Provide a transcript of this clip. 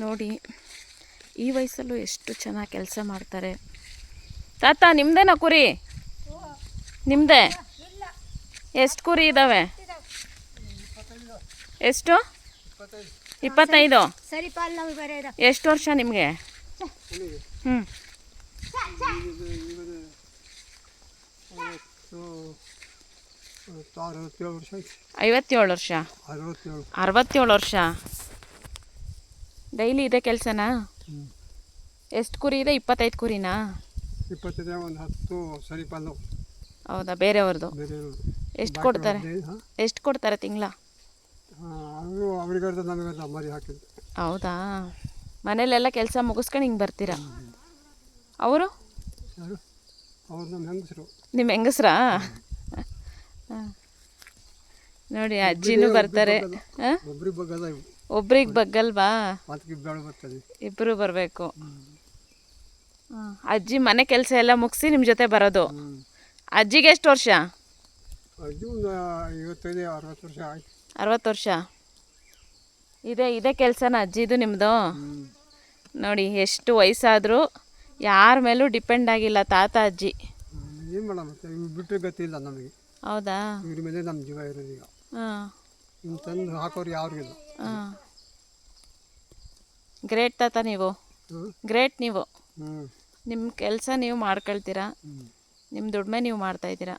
ನೋಡಿ ಈ ವಯಸ್ಸಲ್ಲೂ ಎಷ್ಟು ಚೆನ್ನಾಗಿ ಕೆಲಸ ಮಾಡ್ತಾರೆ. ತಾತ ನಿಮ್ಮದೇನಾ ಕುರಿ? ನಿಮ್ಮದೇ? ಎಷ್ಟು ಕುರಿ ಇದ್ದಾವೆ? ಎಷ್ಟು? 25. ಎಷ್ಟು ವರ್ಷ ನಿಮಗೆ? 57 ವರ್ಷ? 67 ವರ್ಷ. ಡೈಲಿ ಇದೆ ಕೆಲಸನಾ? ಎಷ್ಟು ಕುರಿ ಇದೆ? 25 ಕುರಿನಾ? 25 ಒಂದು 10 ಸರಿಪಲ್ಲು. ಹೌದಾ? ಬೇರೆಯವ್ರದ್ದು ಎಷ್ಟು ಕೊಡ್ತಾರೆ? ಎಷ್ಟು ಕೊಡ್ತಾರೆ ತಿಂಗಳ? ಅವರಿಗರ್ಧ ನಮಗರ್ಧ ಮರಿ ಹಾಕಿದ್ದು. ಹೌದಾ? ಮನೇಲೆಲ್ಲ ಕೆಲಸ ಮುಗಿಸ್ಕೊಂಡು ಹಿಂಗೆ ಬರ್ತೀರಾ? ಅವರು ಅವ್ರು ನಮ್ಮ ಹೆಂಗಸರು. ನಿಮ್ಮ ಹೆಂಗಸ್ರಾ? ನೋಡಿ ಅಜ್ಜಿನೂ ಬರ್ತಾರೆ. ಒಬ್ರಿಗೆ ಬಗ್ಗಲ್ವಾ? ಇಬ್ಬರು ಬರಬೇಕು. ಅಜ್ಜಿ ಮನೆ ಕೆಲಸ ಎಲ್ಲ ಮುಗಿಸಿ ನಿಮ್ಮ ಜೊತೆ ಬರೋದು. ಅಜ್ಜಿಗೆ ಎಷ್ಟು ವರ್ಷ? 60 ವರ್ಷ. ಇದೇ ಕೆಲಸನ ಅಜ್ಜಿದು ನಿಮ್ಮದು? ನೋಡಿ ಎಷ್ಟು ವಯಸ್ಸಾದರೂ ಯಾರ ಮೇಲೂ ಡಿಪೆಂಡ್ ಆಗಿಲ್ಲ ತಾತ ಅಜ್ಜಿ. ಏನು ಮಾಡೋಣ, ಬಿಟ್ಟರೆ ಗೊತ್ತಿಲ್ಲ ನಮಗೆ. ಹೌದಾ? ಇವ್ರ ಮೇಲೆ ನಮ್ಮ ಜೀವ ಇರೋದು ಈಗ. ಇನ್ನು ತಂದು ಹಾಕೋರು ಯಾರು ಇಲ್ಲ. ಗ್ರೇಟ್ ತಾತ ನೀವು. ಗ್ರೇಟ್ ನೀವು. ನಿಮ್ಮ ಕೆಲಸ ನೀವು ಮಾಡ್ಕೊಳ್ತೀರಾ, ನಿಮ್ಮ ದುಡಿಮೆ ನೀವು ಮಾಡ್ತಾಯಿದ್ದೀರಾ.